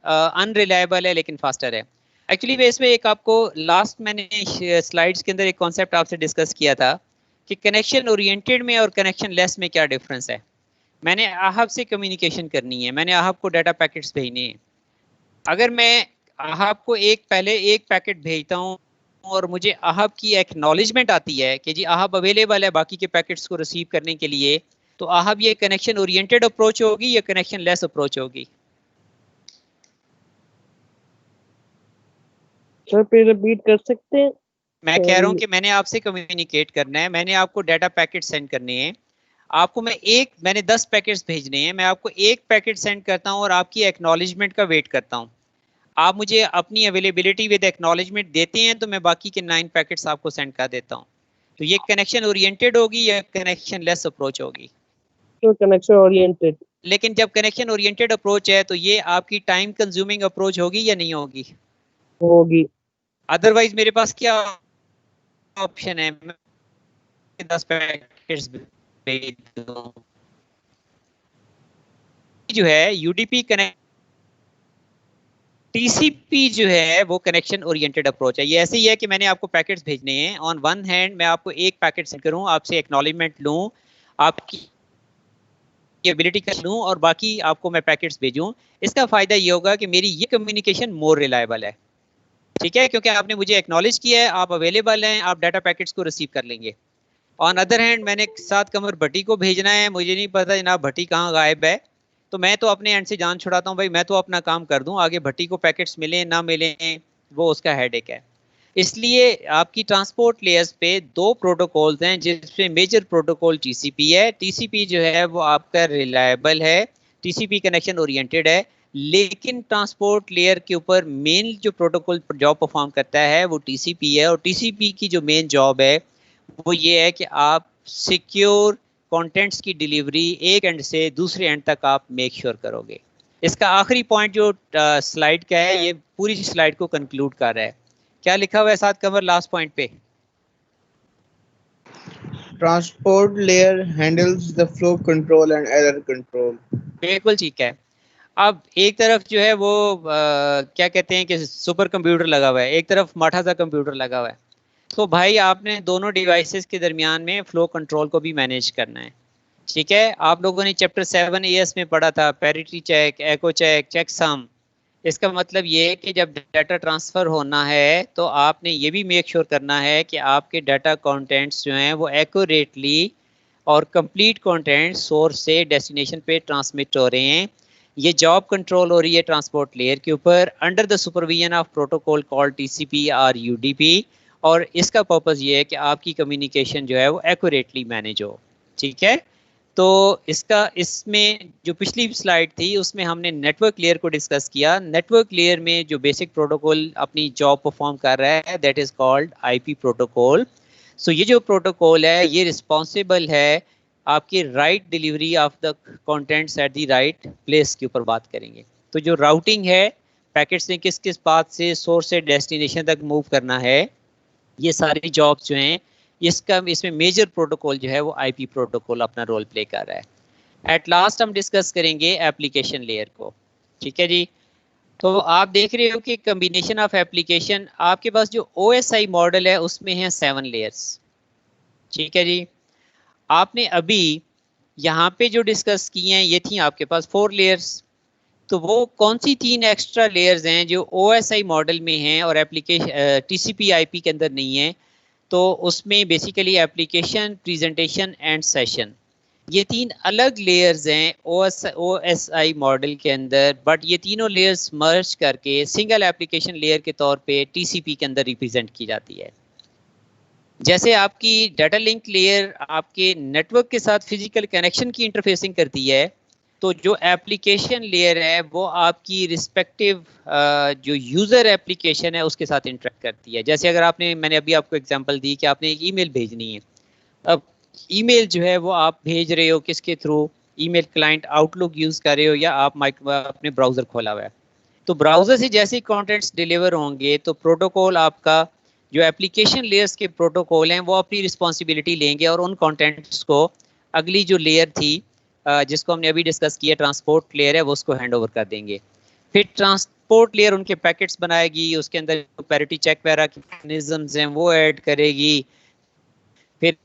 अनरिलायबल है लेकिन फास्टर है। एक्चुअली मैं इसमें एक आपको लास्ट मैंने स्लाइड्स के अंदर एक कॉन्सेप्ट आपसे डिस्कस किया था कि कनेक्शन ओरिएंटेड में और कनेक्शन लेस में क्या डिफरेंस है। मैंने आहब से कम्युनिकेशन करनी है, मैंने आहब को डाटा पैकेट्स भेजने हैं। अगर मैं आहब को पहले एक पैकेट भेजता हूँ और मुझे आहब की एक्नॉलेजमेंट आती है कि जी आहब अवेलेबल है बाकी के पैकेट्स को रिसीव करने के लिए, तो आहब ये कनेक्शन ओरिएंटेड अप्रोच होगी या कनेक्शन लेस अप्रोच होगी? सर पे रिपीट कर सकते हैं? मैं कह रहा हूँ कि मैंने आपसे कम्युनिकेट करना है, मैंने आपको डाटा पैकेट सेंड करने हैं, आपको मैंने 10 पैकेट्स भेजने हैं, मैं आपको एक पैकेट सेंड करता हूँ और आपकी एक्नॉलेजमेंट का वेट करता हूँ। आप मुझे अपनी अवेलेबिलिटी विद एक्नॉलेजमेंट देते हैं तो मैं बाकी के 9 पैकेट्स आपको सेंड कर देता हूँ। तो ये कनेक्शन ओरिएंटेड होगी या कनेक्शन लेस अप्रोच होगी? तो कनेक्शन ओरिएंटेड। लेकिन जब कनेक्शन ओरिएंटेड अप्रोच है तो ये आपकी टाइम कंज्यूमिंग अप्रोच होगी या नहीं होगी? होगी। अदरवाइज मेरे पास क्या ऑप्शन है, मैं 10 पैकेट्स भेज दूं। जो है यूडीपी कनेक्ट, टीसीपी जो है वो कनेक्शन ओरिएंटेड अप्रोच है। ये ऐसे ही है कि मैंने आपको पैकेट्स भेजने हैं, ऑन वन हैंड मैं आपको एक पैकेट सेंड करूं, आपसे एक्नॉलेजमेंट लूं, आपकी एबिलिटी कर लूं और बाकी आपको मैं पैकेट्स भेजूं। इसका फायदा ये होगा कि मेरी ये कम्युनिकेशन मोर रिलायबल है, ठीक है, क्योंकि आपने मुझे एक्नॉलेज किया है, आप अवेलेबल हैं, आप डाटा पैकेट्स को रिसीव कर लेंगे। ऑन अदर हैंड मैंने साथ कमर भट्टी को भेजना है, मुझे नहीं पता जनाब भट्टी कहाँ गायब है, तो मैं तो अपने एंड से जान छुड़ाता हूँ भाई, मैं तो अपना काम कर दूं, आगे भट्टी को पैकेट्स मिले ना मिले वो उसका हेडेक है। इसलिए आपकी ट्रांसपोर्ट लेयर्स पे दो प्रोटोकॉल्स हैं जिसमें मेजर प्रोटोकॉल टीसीपी है। टीसीपी जो है वो आपका रिलायबल है, टीसीपी कनेक्शन ओरिएंटेड है, लेकिन ट्रांसपोर्ट लेयर के ऊपर मेन जो प्रोटोकॉल जॉब परफॉर्म करता है वो टीसीपी है। और टीसीपी की जो मेन जॉब है वो ये है कि आप सिक्योर कंटेंट्स की डिलीवरी एक एंड से दूसरे एंड तक आप मेक श्योर करोगे। इसका आखिरी पॉइंट जो स्लाइड का है ये पूरी स्लाइड को कंक्लूड कर रहा है। क्या लिखा हुआ है साथ कमर लास्ट पॉइंट पे? Transport layer handles the flow control and error control. बिल्कुल ठीक है। अब एक तरफ जो है वो क्या कहते हैं कि सुपर कंप्यूटर लगा हुआ है, एक तरफ माठा सा कंप्यूटर लगा हुआ है। तो भाई आपने दोनों डिवाइसेस के दरमियान में फ्लो कंट्रोल को भी मैनेज करना है, ठीक है। आप लोगों ने चैप्टर 7 एएस में पढ़ा था पैरिटी चेक, एको चेक, चेक सम। इसका मतलब ये है कि जब डाटा ट्रांसफ़र होना है तो आपने ये भी मेक श्योर करना है कि आपके डाटा कंटेंट्स जो हैं वो एक्यूरेटली और कंप्लीट कंटेंट सोर्स से डेस्टिनेशन पे ट्रांसमिट हो रहे हैं। ये जॉब कंट्रोल हो रही है ट्रांसपोर्ट लेयर के ऊपर under the supervision of protocol called TCP और यूडीपी। और इसका पर्पज़ ये है कि आपकी कम्युनिकेशन जो है वो एक्यूरेटली मैनेज हो, ठीक है। तो इसमें जो पिछली स्लाइड थी उसमें हमने नेटवर्क लेयर को डिस्कस किया। नेटवर्क लेयर में जो बेसिक प्रोटोकॉल अपनी जॉब परफॉर्म कर रहा है that is called IP protocol. So ये जो प्रोटोकॉल है ये रिस्पॉन्सिबल है आपकी right delivery of the contents at the right place के ऊपर बात करेंगे। तो जो राउटिंग है पैकेट्स ने किस किस पाथ से सोर्स से डेस्टिनेशन तक मूव करना है, ये सारी जॉब्स जो हैं इसमें मेजर प्रोटोकॉल जो है वो आईपी प्रोटोकॉल अपना रोल प्ले कर रहा है। एट लास्ट हम डिस्कस करेंगे एप्लीकेशन लेयर को। ठीक है जी। तो आप देख रहे हो कि कम्बिनेशन ऑफ एप्लीकेशन, आपके पास जो OSI मॉडल है उसमें है 7 लेयर्स। ठीक है जी। आपने अभी यहाँ पे जो डिस्कस किए हैं ये थी आपके पास 4 लेयर्स। तो वो कौन सी 3 एक्स्ट्रा लेयर्स हैं जो OSI मॉडल में हैं और एप्लीकेशन TCP/IP के अंदर नहीं है? तो उसमें basically application, presentation and session, ये 3 अलग लेयर्स हैं OSI मॉडल के अंदर, बट ये तीनों लेयर्स मर्ज करके सिंगल एप्लीकेशन लेयर के तौर पे TCP के अंदर रिप्रेजेंट की जाती है। जैसे आपकी डाटा लिंक लेयर आपके नेटवर्क के साथ फिजिकल कनेक्शन की इंटरफेसिंग करती है, तो जो एप्लीकेशन लेयर है वो आपकी रिस्पेक्टिव जो यूज़र एप्लीकेशन है उसके साथ इंटरेक्ट करती है। जैसे अगर मैंने अभी आपको एग्जांपल दी कि आपने एक ईमेल भेजनी है, अब ईमेल जो है वो आप भेज रहे हो किसके through? Email client outlook use कर रहे हो या आप अपने ब्राउज़र खोला हुआ है। तो ब्राउज़र से जैसे ही कॉन्टेंट्स डिलीवर होंगे तो प्रोटोकॉल आपका जो एप्लीकेशन लेयर्स के प्रोटोकॉल हैं वो अपनी रिस्पॉन्सिबिलिटी लेंगे और उन कॉन्टेंट्स को अगली जो लेयर थी जिसको हमने अभी डिस्कस किया ट्रांसपोर्ट लेयर है वो उसको हैंड ओवर कर देंगे। फिर ट्रांसपोर्ट लेयर उनके पैकेट्स बनाएगी, उसके अंदर पैरिटी चेक वगैरह के मैकेनिज्म्स हैं वो ऐड करेगी, फिर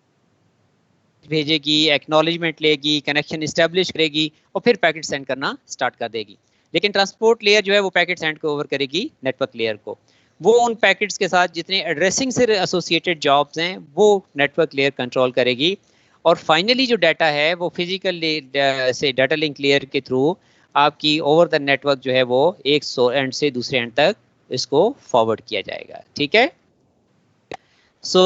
भेजेगी, एक्नॉलेजमेंट लेगी, कनेक्शन इस्टेब्लिश करेगी और फिर पैकेट सेंड करना स्टार्ट कर देगी। लेकिन ट्रांसपोर्ट लेयर जो है वो पैकेट सेंड को ओवर करेगी नेटवर्क लेयर को। वो उन पैकेट्स के साथ जितने एड्रेसिंग से एसोसिएटेड जॉब्स हैं वो नेटवर्क लेयर कंट्रोल करेगी। और फाइनली जो डाटा है वो फिजिकल से डाटा लिंक लेयर के थ्रू आपकी ओवर द नेटवर्क जो है वो एक एंड से दूसरे एंड तक इसको फॉरवर्ड किया जाएगा। ठीक है। सो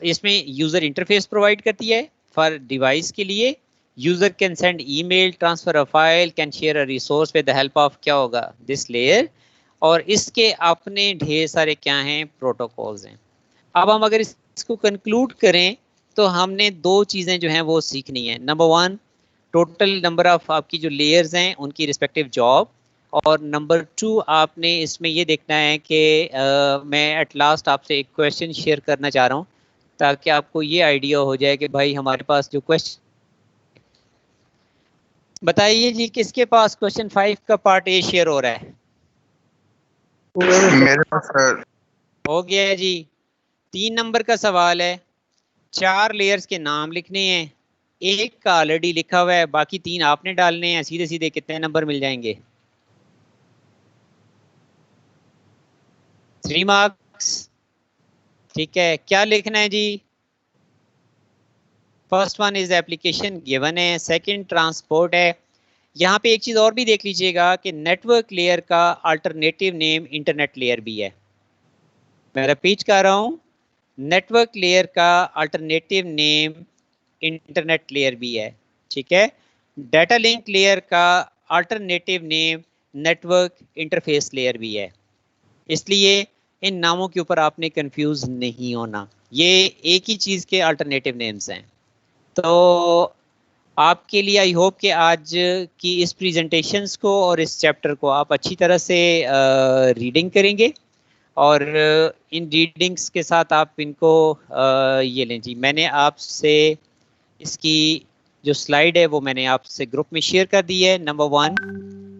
इसमें यूज़र इंटरफेस प्रोवाइड करती है फॉर डिवाइस के लिए। User can send email, transfer a file, can share a resource with the help of क्या होगा दिस लेयर। और इसके अपने ढेर सारे क्या हैं प्रोटोकॉल्स हैं। अब हम अगर इसको कंक्लूड करें तो हमने 2 चीज़ें जो हैं वो सीखनी है। नंबर 1 टोटल नंबर ऑफ आपकी जो लेयर्स हैं उनकी रिस्पेक्टिव जॉब, और नंबर 2 आपने इसमें ये देखना है कि मैं एट लास्ट आपसे एक क्वेश्चन शेयर करना चाह रहा हूँ ताकि आपको ये आइडिया हो जाए कि भाई हमारे पास जो क्वेश्चन, बताइए जी किसके पास क्वेश्चन 5 का पार्ट ए शेयर हो रहा है? मेरे पास सर हो गया है जी। 3 नंबर का सवाल है, 4 लेयर्स के नाम लिखने हैं, एक का ऑलरेडी लिखा हुआ है, बाकी 3 आपने डालने हैं। सीधे सीधे कितने नंबर मिल जाएंगे? 3 मार्क्स। ठीक है, क्या लिखना है जी? First one is application given है, सेकंड ट्रांसपोर्ट है। यहाँ पे एक चीज़ और भी देख लीजिएगा कि नेटवर्क लेयर का अल्टरनेटिव नेम इंटरनेट लेयर भी है। मैं रिपीट कर रहा हूँ, नेटवर्क लेयर का अल्टरनेटिव नेम इंटरनेट लेयर भी है। ठीक है। डाटा लिंक लेयर का alternative name network interface layer भी है। इसलिए इन नामों के ऊपर आपने कंफ्यूज नहीं होना, ये एक ही चीज़ के अल्टरनेटिव नेम्स हैं। तो आपके लिए आई होप कि आज की इस प्रेजेंटेशंस को और इस चैप्टर को आप अच्छी तरह से रीडिंग करेंगे और इन रीडिंग्स के साथ आप इनको ये लें जी। मैंने आपसे इसकी जो स्लाइड है वो मैंने आपसे ग्रुप में शेयर कर दी है, नंबर 1।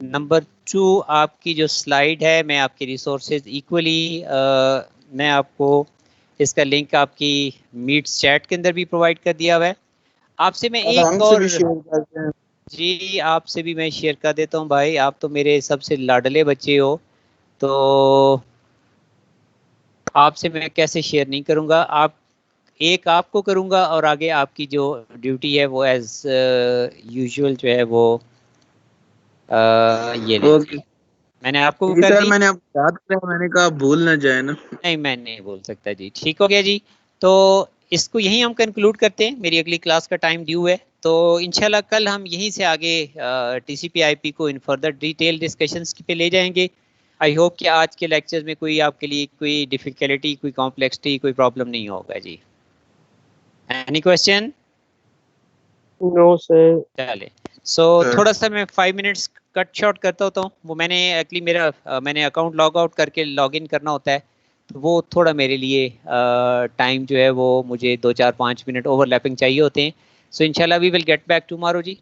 नंबर 2 आपकी जो स्लाइड है मैं आपके रिसोर्सेज इक्वली मैं आपको इसका लिंक आपकी मीट्स चैट के अंदर भी प्रोवाइड कर दिया हुआ है। आपसे मैं एक और जी आपसे भी मैं शेयर कर देता हूँ भाई, आप तो मेरे सबसे लाडले बच्चे हो, तो आपसे मैं कैसे शेयर नहीं करूँगा। एक आपको करूँगा और आगे आपकी जो ड्यूटी है वो एज यूजुअल जो है वो ये नहीं मैंने आपको कर दी। मैंने आपको याद किया, मैंने कहा भूल ना जाए ना। नहीं मैं नहीं बोल सकता जी। ठीक हो गया जी। तो इसको यहीं हम कंक्लूड करते हैं, मेरी अगली क्लास का टाइम ड्यू है, तो इंशाल्लाह कल हम यहीं से आगे टीसीपी आईपी को इन फर्दर डिटेल डिस्कशंस पे ले जाएंगे। आई होप कि आज के लेक्चर में कोई आपके लिए कोई डिफिकल्टी, कोई कॉम्प्लेक्सिटी, कोई प्रॉब्लम नहीं होगा जी। Any question? No sir. चले, सो थोड़ा सा मैं 5 मिनट्स कट शॉर्ट करता होता हूँ। वो मैंने एक्चुअली मैंने अकाउंट लॉग आउट करके लॉग इन करना होता है, तो वो थोड़ा मेरे लिए टाइम जो है वो मुझे 2-4-5 मिनट ओवरलैपिंग चाहिए होते हैं। सो इंशाल्लाह we will get back tomorrow ji.